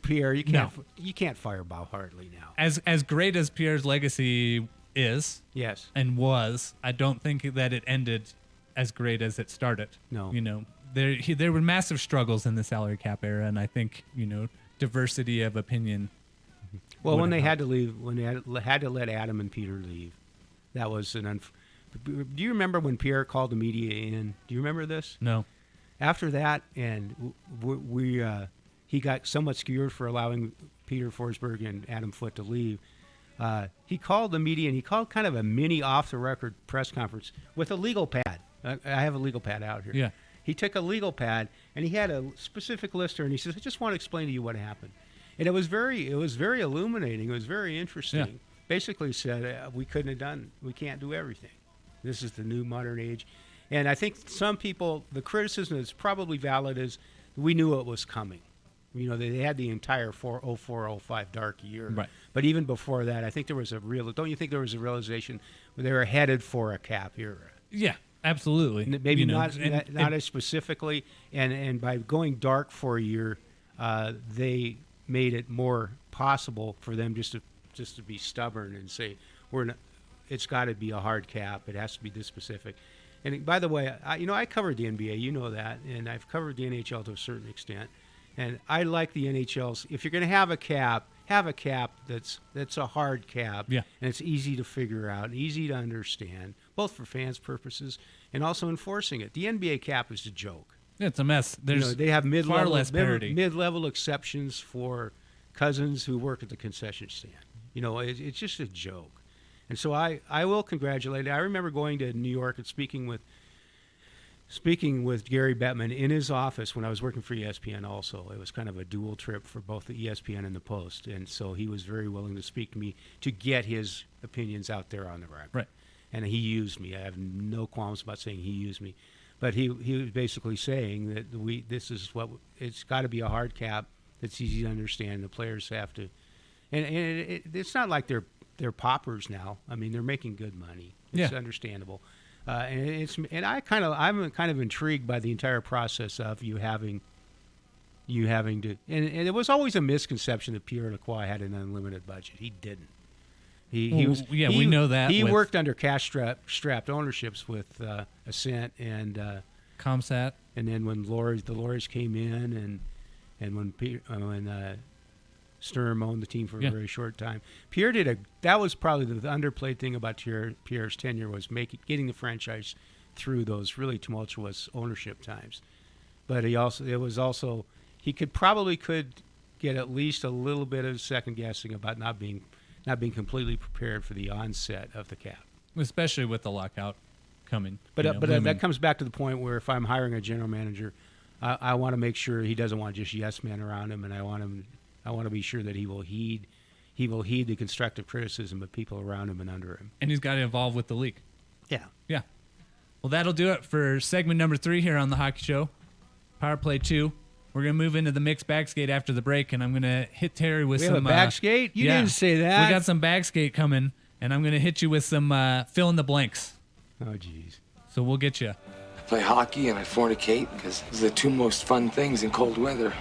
Pierre, you can't fire Bob Hartley now? As great as Pierre's legacy is, yes, and was, I don't think that it ended as great as it started. No. There were massive struggles in the salary cap era, and I think, diversity of opinion. Well, when they had to leave, when they had to let Adam and Peter leave, that was an do you remember when Pierre called the media in? Do you remember this? No. After that, and he got somewhat skewered for allowing Peter Forsberg and Adam Foote to leave. He called the media, and he called kind of a mini off-the-record press conference with a legal pad. I have a legal pad out here. Yeah. He took a legal pad, and he had a specific lister, and he says, I just want to explain to you what happened. And it was very illuminating. It was very interesting. Yeah. Basically said, we can't do everything. This is the new modern age. And I think some people, the criticism that's probably valid is we knew it was coming. They had the entire 04-05 dark year. Right. But even before that, I think don't you think there was a realization where they were headed for a cap era? Yeah, absolutely. Maybe not as specifically. And by going dark for a year, they made it more possible for them just to be stubborn and say, it's got to be a hard cap. It has to be this specific. And by the way, I covered the NBA, you know that, and I've covered the NHL to a certain extent. And I like the NHL's. If you're going to have a cap that's a hard cap, yeah, and it's easy to figure out, easy to understand, both for fans' purposes and also enforcing it. The NBA cap is a joke. Yeah, it's a mess. There's they have far less parity. Mid-level exceptions for cousins who work at the concession stand. It's just a joke. And so I will congratulate. I remember going to New York and speaking with Gary Bettman in his office when I was working for ESPN also. It was kind of a dual trip for both the ESPN and the Post. And so he was very willing to speak to me to get his opinions out there on the record. Right. And he used me. I have no qualms about saying he used me. But he was basically saying that it's got to be a hard cap that's easy to understand. The players have to, and it's not like they're paupers now. I mean, they're making good money. It's understandable. I'm kind of intrigued by the entire process of you having to, and it was always a misconception that Pierre Lacroix had an unlimited budget. He didn't. We know that. He worked under cash-strapped ownerships with Ascent and Comsat. And then when the Loris came in, and when Sturm owned the team for a very short time, Pierre that was probably the underplayed thing about Pierre's tenure was getting the franchise through those really tumultuous ownership times. But he could get at least a little bit of second guessing about not being completely prepared for the onset of the cap, especially with the lockout coming. But that comes back to the point where if I'm hiring a general manager, I want to make sure he doesn't want just yes men around him, and I want to be sure that he will heed the constructive criticism of people around him and under him. And he's got to evolve with the league. Yeah. Yeah. Well, that'll do it for segment number 3 here on the Hockey Show. Power Play 2. We're going to move into the mixed bag skate after the break, and I'm going to hit Terry with some... We have a bag skate? You didn't say that. We got some bag skate coming, and I'm going to hit you with some fill in the blanks. Oh, jeez. So we'll get you. I play hockey and I fornicate because those are the two most fun things in cold weather.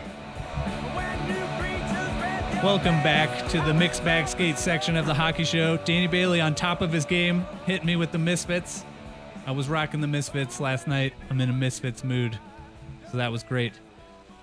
Welcome back to the mixed bag skate section of the Hockey Show. Danny Bailey on top of his game, hitting me with the Misfits. I was rocking the Misfits last night. I'm in a Misfits mood, so that was great.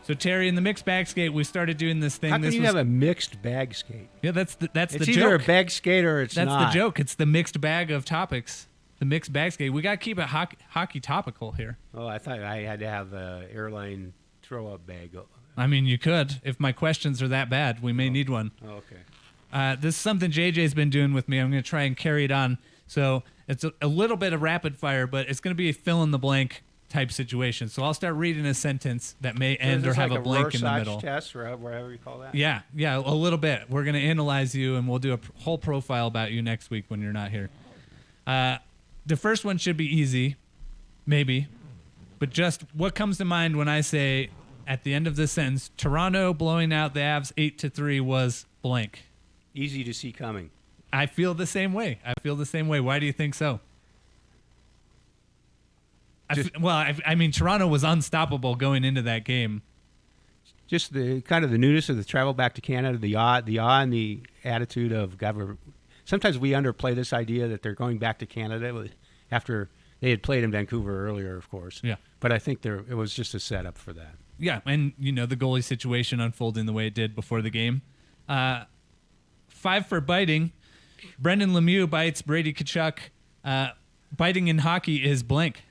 So Terry, in the mixed bag skate, we started doing this thing. How can you have a mixed bag skate? Yeah, that's the joke. It's either a bag skate or it's not. That's the joke. It's the mixed bag of topics. The mixed bag skate. We got to keep it hockey topical here. Oh, I thought I had to have an airline throw-up bag I mean, you could. If my questions are that bad, we may need one. Oh, okay. This is something JJ's been doing with me. I'm going to try and carry it on. So it's a little bit of rapid fire, but it's going to be a fill in the blank type situation. So I'll start reading a sentence that may end or have a blank in the middle. Test or whatever you call that. Yeah, a little bit. We're going to analyze you, and we'll do a whole profile about you next week when you're not here. The first one should be easy, maybe, but just what comes to mind when I say at the end of this sentence, Toronto blowing out the Avs 8-3 was blank. Easy to see coming. I feel the same way. Why do you think so? I mean, Toronto was unstoppable going into that game. Just the kind of the newness of the travel back to Canada, the awe and the attitude of God. Sometimes we underplay this idea that they're going back to Canada after they had played in Vancouver earlier, of course. Yeah. But I think it was just a setup for that. Yeah, and the goalie situation unfolding the way it did before the game. 5 for biting. Brendan Lemieux bites Brady Tkachuk. Biting in hockey is blank.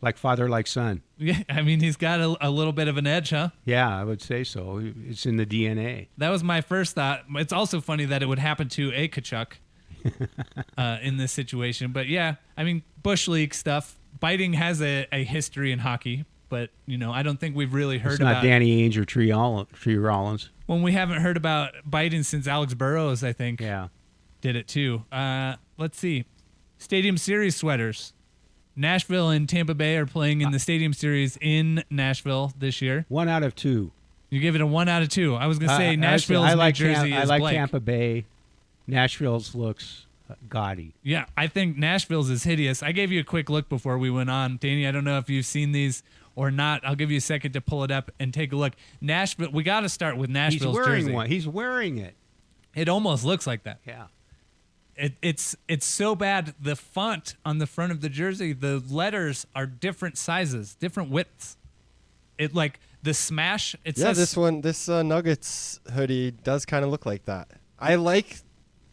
Like father, like son. Yeah, I mean, he's got a little bit of an edge, huh? Yeah, I would say so. It's in the DNA. That was my first thought. It's also funny that it would happen to a Tkachuk in this situation. But yeah, I mean, Bush League stuff. Biting has a history in hockey, but I don't think we've really heard about. It's not Danny Ainge or Tree Rollins. When we haven't heard about biting since Alex Burrows, I think. Yeah. Did it too. Let's see. Stadium Series sweaters. Nashville and Tampa Bay are playing in the Stadium Series in Nashville this year. 1 out of 2. You give it a 1 out of 2. I was going to say Nashville's New Jersey is I like blank. Tampa Bay. Nashville's looks gaudy. Yeah, I think Nashville's is hideous. I gave you a quick look before we went on. Danny, I don't know if you've seen these or not. I'll give you a second to pull it up and take a look. Nashville, we got to start with Nashville's He's wearing jersey. one. He's wearing it. It almost looks like that. Yeah. It's so bad. The font on the front of the jersey, the letters are different sizes, different widths. It like the smash. It says, this Nuggets hoodie does kind of look like that. I like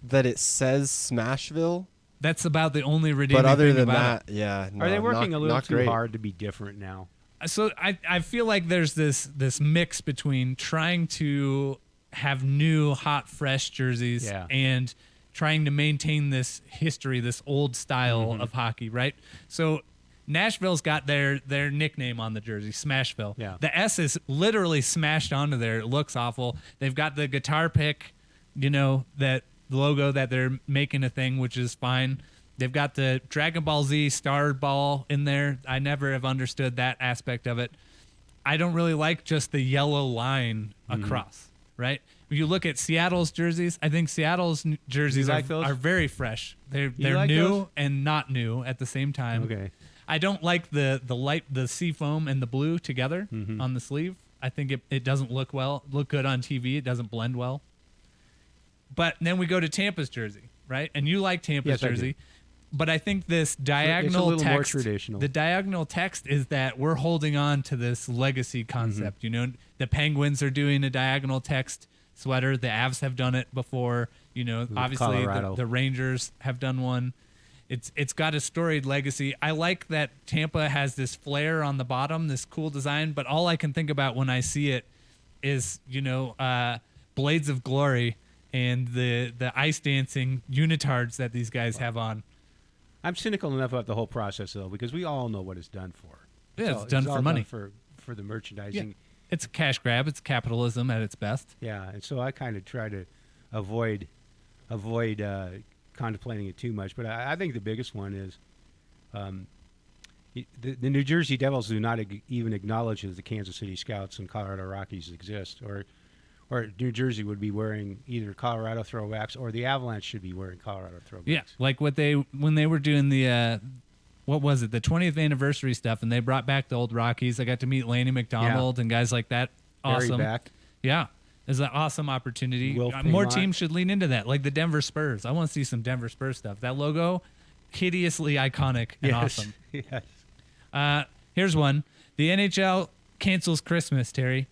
that it says Smashville. That's about the only redeeming But other thing than about that, yeah. No, Are they working a little not too great. hard to be different now? So I feel like there's this mix between trying to have new, hot, fresh jerseys and trying to maintain this history, this old style of hockey, right? So Nashville's got their nickname on the jersey, Smashville. Yeah. The S is literally smashed onto there. It looks awful. They've got the guitar pick, that logo that they're making a thing, which is fine. They've got the Dragon Ball Z star ball in there. I never have understood that aspect of it. I don't really like just the yellow line across, right? When you look at Seattle's jerseys, I think Seattle's jerseys are very fresh. They're like new those? and not new at the same time. Okay. I don't like the sea foam and the blue together on the sleeve. I think it doesn't look good on TV. It doesn't blend well. But then we go to Tampa's jersey, right? And you like Tampa's jersey. But I think this diagonal it's a little text, more traditional. The diagonal text is that we're holding on to this legacy concept. The Penguins are doing a diagonal text sweater. The Avs have done it before. Obviously the Rangers have done one. It's got a storied legacy. I like that Tampa has this flare on the bottom, this cool design. But all I can think about when I see it is Blades of Glory and the ice dancing unitards that these guys have on. I'm cynical enough about the whole process, though, because we all know what it's done for. Yeah, it's done for money. For the merchandising. Yeah. It's a cash grab. It's capitalism at its best. Yeah, and so I kind of try to avoid contemplating it too much. But I think the biggest one is the New Jersey Devils do not even acknowledge that the Kansas City Scouts and Colorado Rockies exist, or New Jersey would be wearing either Colorado throwbacks, or the Avalanche should be wearing Colorado throwbacks. Yeah, like when they were doing the what was it, the 20th anniversary stuff, and they brought back the old Rockies. I got to meet Lanny McDonald and guys like that. Awesome. Back. Yeah, it's an awesome opportunity. More Piedmont. teams should lean into that, like the Denver Spurs. I want to see some Denver Spurs stuff. That logo, hideously iconic and awesome. Yes. Here's one. The NHL cancels Christmas, Terry.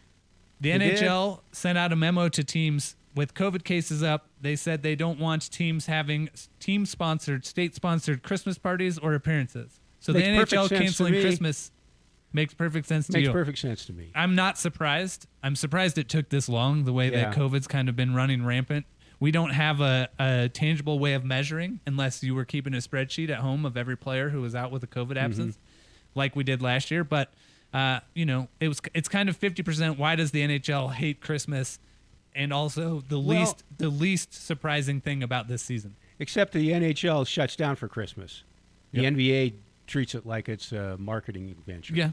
The NHL sent out a memo to teams with COVID cases up. They said they don't want teams having team-sponsored, state-sponsored Christmas parties or appearances. So the Makes perfect NHL sense to canceling me. Christmas. Makes perfect sense to Makes you. perfect sense to me. I'm not surprised. I'm surprised it took this long, the way Yeah. that COVID's kind of been running rampant. We don't have a tangible way of measuring unless you were keeping a spreadsheet at home of every player who was out with a COVID absence, like we did last year. But, it's kind of 50%. Why does the NHL hate Christmas? And also the least surprising thing about this season. Except the NHL shuts down for Christmas. The Yep. NBA treats it like it's a marketing venture. Yeah.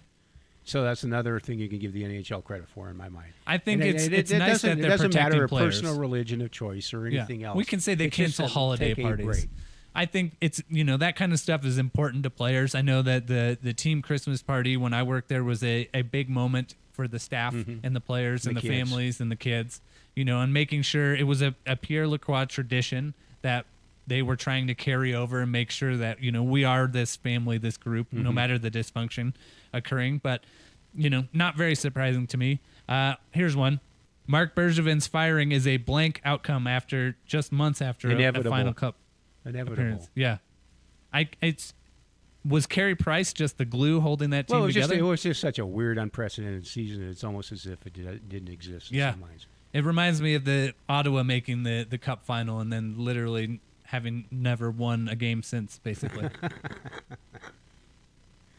So that's another thing you can give the NHL credit for, in my mind. I think And it's nice that it they're doesn't protecting matter players. personal religion of choice or anything else. We can say they It's just cancel that holiday take a parties. break. I think it's that kind of stuff is important to players. I know that the team Christmas party when I worked there was a big moment for the staff and the players and the kids. families and the kids. And making sure it was a Pierre Lacroix tradition that they were trying to carry over and make sure that we are this family, this group, no matter the dysfunction occurring. But not very surprising to me. Here's one. Mark Bergevin's firing is a blank outcome after just months after a Inevitable. final cup Inevitable. appearance. Yeah. Was Carey Price just the glue holding that team Well, together? it was just such a weird, unprecedented season. It's almost as if it didn't exist in Yeah. some minds. It reminds me of the Ottawa making the cup final and then literally having never won a game since, basically.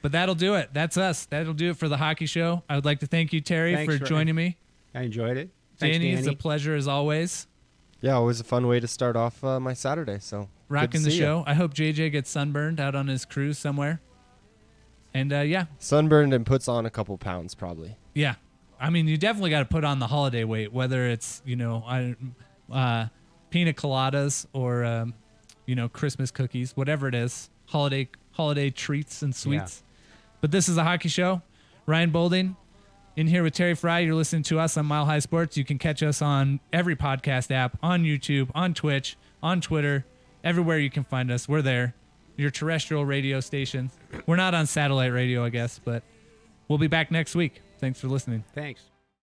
But that'll do it. That's us. That'll do it for the hockey show. I would like to thank you, Terry, Thanks, for Ray. joining me. I enjoyed it. Thanks, Danny, it's a Danny. pleasure as always. Yeah, always a fun way to start off my Saturday. So good to Rocking the see ya. show. I hope JJ gets sunburned out on his cruise somewhere. And yeah. Sunburned and puts on a couple pounds probably. Yeah. I mean, you definitely got to put on the holiday weight, whether it's, pina coladas or, Christmas cookies, whatever it is, holiday treats and sweets. But this is a hockey show. Ryan Bolding in here with Terry Frei. You're listening to us on Mile High Sports. You can catch us on every podcast app, on YouTube, on Twitch, on Twitter, everywhere you can find us. We're there. Your terrestrial radio station. We're not on satellite radio, I guess, but we'll be back next week. Thanks for listening. Thanks.